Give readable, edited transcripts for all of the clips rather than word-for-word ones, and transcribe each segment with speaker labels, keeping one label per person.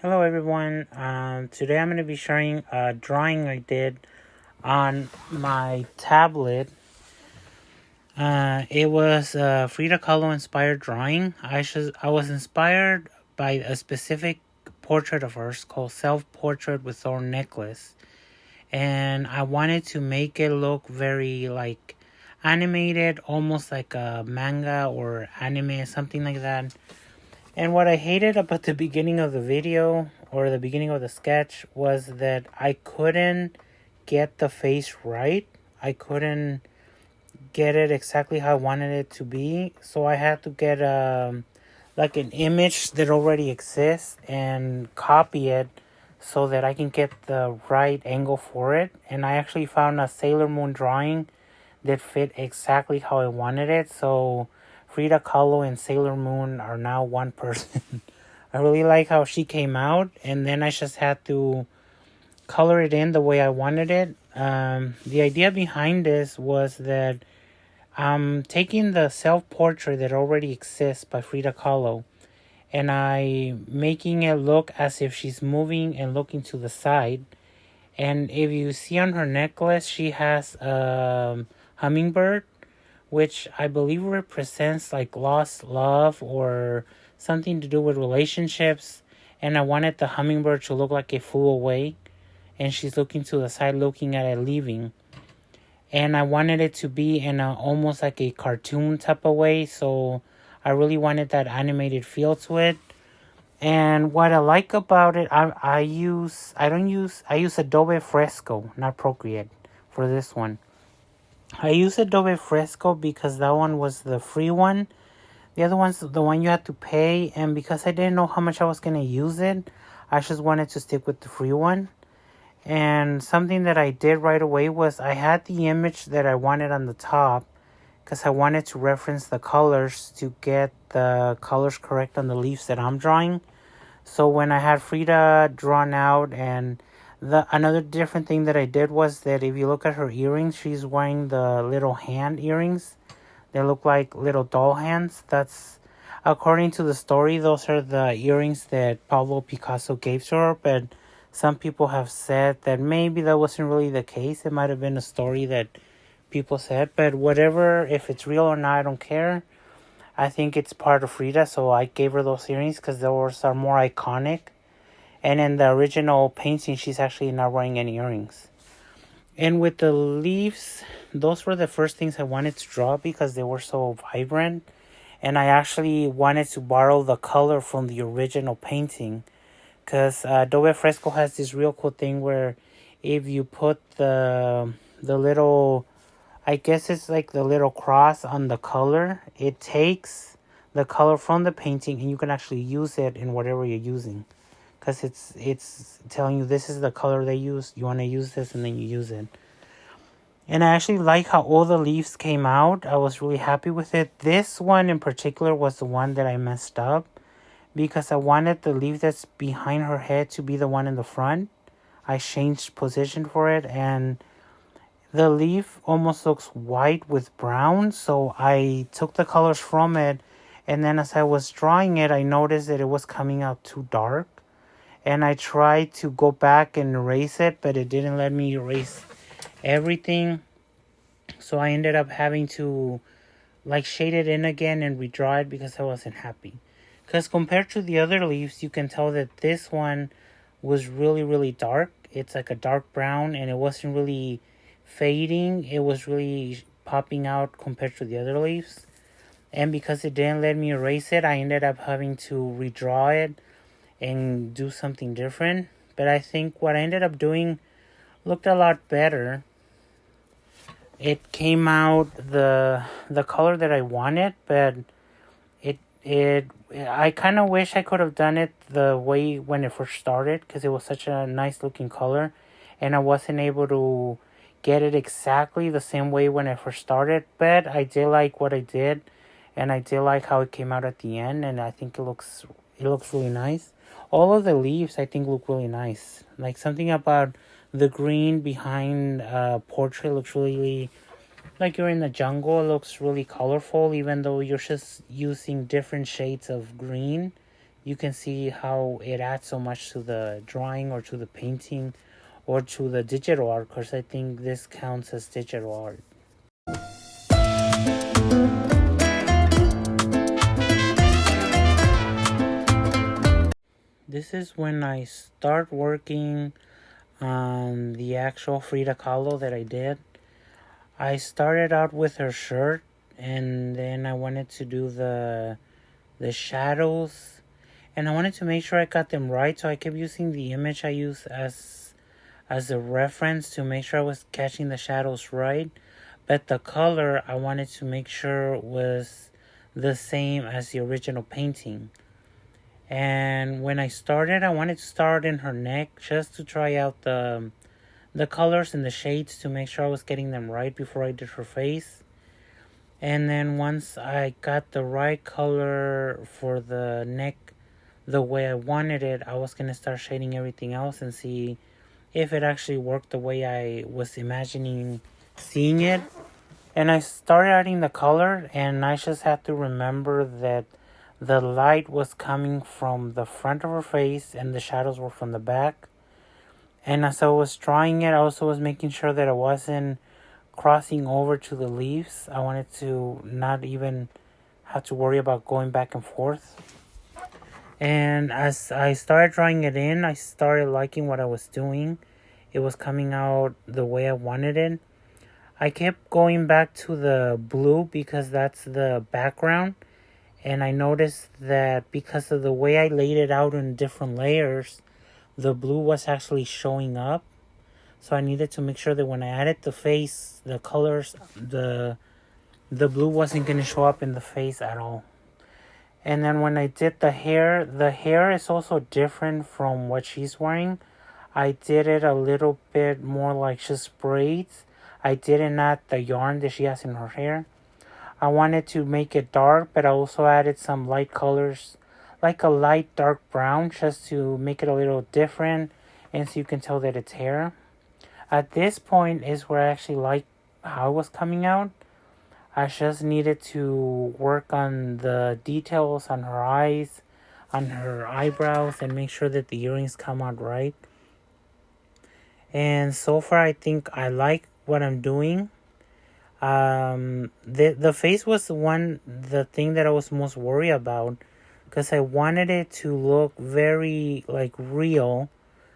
Speaker 1: Hello everyone. Today I'm going to be sharing a drawing I did on my tablet. It was a Frida Kahlo inspired drawing. I was inspired by a specific portrait of hers called Self Portrait with Thorn Necklace. And I wanted to make it look very like animated, almost like a manga or anime, something like that. And what I hated about the beginning of the video or the beginning of the sketch was that I couldn't get the face right. I couldn't get it exactly how I wanted it to be. So I had to get like an image that already exists and copy it so that I can get the right angle for it. And I actually found a Sailor Moon drawing that fit exactly how I wanted it. So Frida Kahlo and Sailor Moon are now one person. I really like how she came out, and then I just had to color it in the way I wanted it. The idea behind this was that I'm taking the self-portrait that already exists by Frida Kahlo, and I making it look as if she's moving and looking to the side. And if you see on her necklace, she has a hummingbird, which I believe represents like lost love or something to do with relationships. And I wanted the hummingbird to look like it flew away and she's looking to the side, looking at it leaving. And I wanted it to be in a, almost like a cartoon type of way. So I really wanted that animated feel to it. And what I like about it, I use Adobe Fresco, not Procreate, for this one. I use Adobe Fresco because that one was the free one. The other one's the one you had to pay, and because I didn't know how much I was gonna use it, I just wanted to stick with the free one. And something that I did right away was I had the image that I wanted on the top because I wanted to reference the colors to get the colors correct on the leaves that I'm drawing. So when I had Frida drawn out, and another different thing that I did was that if you look at her earrings, she's wearing the little hand earrings. They look like little doll hands. That's according to the story. Those are the earrings that Pablo Picasso gave to her. But some people have said that maybe that wasn't really the case. It might have been a story that people said. But whatever, if it's real or not, I don't care. I think it's part of Frida, so I gave her those earrings because those are more iconic. And in the original painting, she's actually not wearing any earrings. And with the leaves, those were the first things I wanted to draw because they were so vibrant. And I actually wanted to borrow the color from the original painting. Because Adobe Fresco has this real cool thing where if you put the little, I guess it's like the little cross on the color, it takes the color from the painting and you can actually use it in whatever you're using. Because it's telling you this is the color they use. You want to use this, and then you use it. And I actually like how all the leaves came out. I was really happy with it. This one in particular was the one that I messed up because I wanted the leaf that's behind her head to be the one in the front. I changed position for it, and the leaf almost looks white with brown. So I took the colors from it, and then as I was drawing it, I noticed that it was coming out too dark. And I tried to go back and erase it, but it didn't let me erase everything. So I ended up having to like shade it in again and redraw it because I wasn't happy. Because compared to the other leaves, you can tell that this one was really, really dark. It's like a dark brown, and it wasn't really fading. It was really popping out compared to the other leaves. And because it didn't let me erase it, I ended up having to redraw it and do something different. But I think what I ended up doing looked a lot better. It came out the color that I wanted, but it I kind of wish I could have done it the way when it first started because it was such a nice looking color, and I wasn't able to get it exactly the same way when I first started. But I did like what I did, and I did like how it came out at the end, and I think it looks really nice. All of the leaves I think look really nice. Like something about the green behind portrait looks really like you're in the jungle. It looks really colorful even though you're just using different shades of green. you can see how it adds so much to the drawing or to the painting or to the digital art, because I think this counts as digital art. This is when I start working on the actual Frida Kahlo that I did. I started out with her shirt, and then I wanted to do the shadows, and I wanted to make sure I got them right, so I kept using the image I used as a reference to make sure I was catching the shadows right. But the color I wanted to make sure was the same as the original painting. And when I started, I wanted to start in her neck just to try out the colors and the shades to make sure I was getting them right before I did her face. And then once I got the right color for the neck the way I wanted it, I was going to start shading everything else and see if it actually worked the way I was imagining seeing it. And I started adding the color, and I just had to remember that the light was coming from the front of her face and the shadows were from the back. And as I was drawing it, I also was making sure that I wasn't crossing over to the leaves. I wanted to not even have to worry about going back and forth. And as I started drawing it in, I started liking what I was doing. It was coming out the way I wanted it. I kept going back to the blue because that's the background. And I noticed that because of the way I laid it out in different layers, the blue was actually showing up. So I needed to make sure that when I added the face, the colors, the blue wasn't going to show up in the face at all. And then when I did the hair is also different from what she's wearing. I did it a little bit more like just braids. I didn't add the yarn that she has in her hair. I wanted to make it dark, but I also added some light colors, like a light dark brown, just to make it a little different and so you can tell that it's hair. At this point is where I actually like how it was coming out. I just needed to work on the details on her eyes, on her eyebrows, and make sure that the earrings come out right. And so far I think I like what I'm doing. The face was the thing that I was most worried about, because I wanted it to look very like real,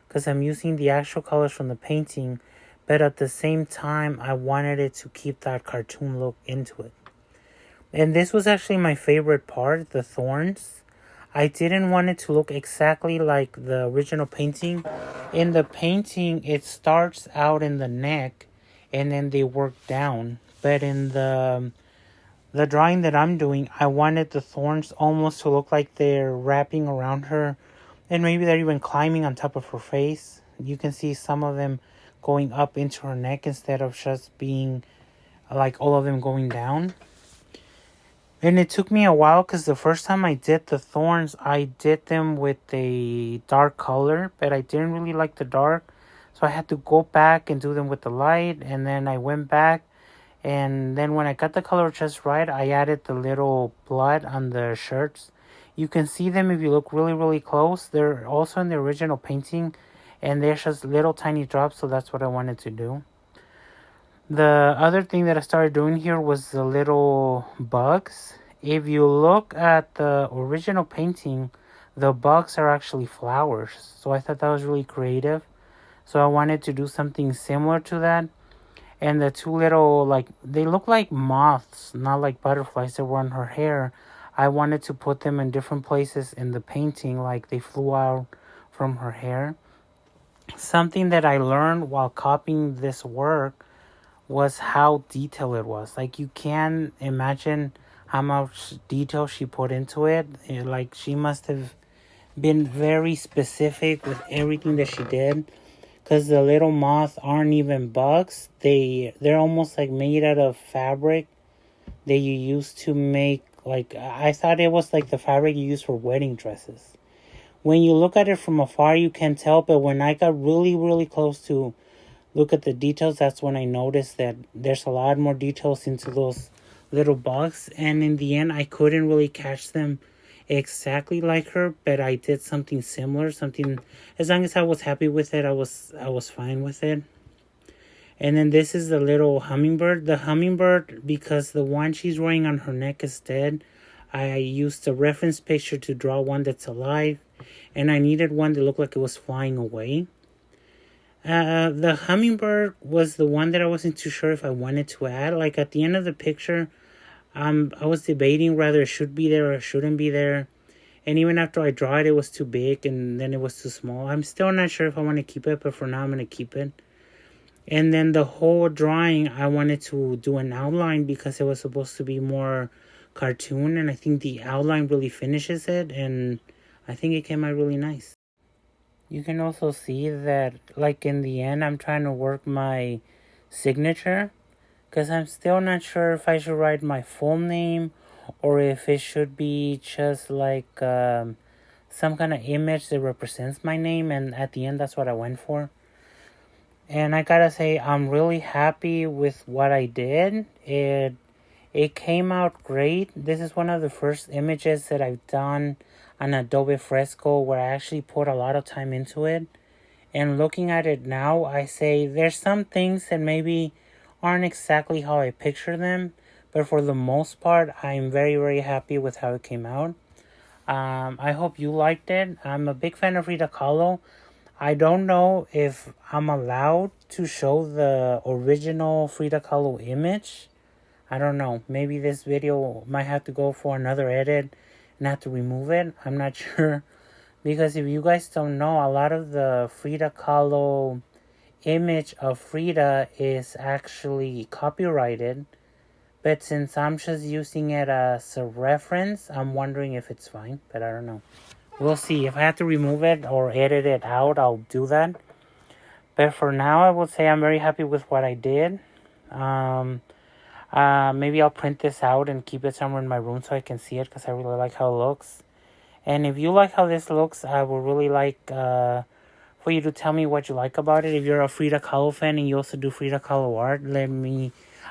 Speaker 1: because I'm using the actual colors from the painting, but at the same time I wanted it to keep that cartoon look into it. And this was actually my favorite part, the thorns. I didn't want it to look exactly like the original painting. In the painting, it starts out in the neck and then they work down. But in the drawing that I'm doing, I wanted the thorns almost to look like they're wrapping around her. And maybe they're even climbing on top of her face. You can see some of them going up into her neck instead of just being like all of them going down. And it took me a while because the first time I did the thorns, I did them with a dark color, but I didn't really like the dark. So I had to go back and do them with the light. And then I went back. And then when I got the color just right, I added the little blood on the shirts. You can see them if you look really, really close. They're also in the original painting. And they're just little tiny drops. So that's what I wanted to do. The other thing that I started doing here was the little bugs. If you look at the original painting, the bugs are actually flowers. So I thought that was really creative. So I wanted to do something similar to that. And the two little, they look like moths, not like butterflies that were on her hair. I wanted to put them in different places in the painting, like they flew out from her hair. Something that I learned while copying this work was how detailed it was. Like, you can imagine how much detail she put into it. Like, she must have been very specific with everything that she did. Because the little moths aren't even bugs. They're almost like made out of fabric that you use to make, I thought it was like the fabric you use for wedding dresses. When you look at it from afar, you can tell. But when I got really, really close to look at the details, that's when I noticed that there's a lot more details into those little bugs. And in the end, I couldn't really catch them exactly like her, but I did something similar. Something, as long as I was happy with it, I was fine with it. And then this is the little hummingbird. The hummingbird, because the one she's wearing on her neck is dead, I used a reference picture to draw one that's alive, and I needed one that looked like it was flying away. The hummingbird was the one that I wasn't too sure if I wanted to add. Like at the end of the picture, I was debating whether it should be there or it shouldn't be there. And even after I draw it, it was too big and then it was too small. I'm still not sure if I want to keep it, but for now I'm going to keep it. And then the whole drawing, I wanted to do an outline because it was supposed to be more cartoon. And I think the outline really finishes it. And I think it came out really nice. You can also see that, like in the end, I'm trying to work my signature. Because I'm still not sure if I should write my full name or if it should be just like some kind of image that represents my name. And at the end, that's what I went for. And I gotta say, I'm really happy with what I did. It came out great. This is one of the first images that I've done on Adobe Fresco where I actually put a lot of time into it. And looking at it now, I say there's some things that maybe aren't exactly how I picture them, but for the most part, I'm very, very happy with how it came out. I hope you liked it. I'm a big fan of Frida Kahlo. I don't know if I'm allowed to show the original Frida Kahlo image. I don't know. Maybe this video might have to go for another edit and have to remove it. I'm not sure. Because if you guys don't know, a lot of the Frida Kahlo image of Frida is actually copyrighted. But since I'm just using it as a reference, I'm wondering if it's fine. But I don't know. We'll see. If I have to remove it or edit it out, I'll do that. But for now, I will say I'm very happy with what I did. Maybe I'll print this out and keep it somewhere in my room so I can see it because I really like how it looks. And if you like how this looks, I would really like for you to tell me what you like about it. If you're a Frida Kahlo fan and you also do Frida Kahlo art,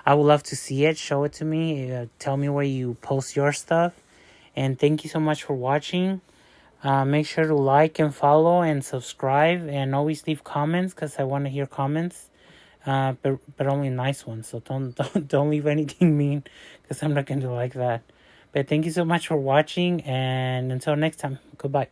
Speaker 1: I would love to see it. Show it to me. Tell me where you post your stuff. And thank you so much for watching. Make sure to like and follow and subscribe and always leave comments because I want to hear comments. But only nice ones. So don't leave anything mean because I'm not going to like that. But thank you so much for watching, and until next time, goodbye.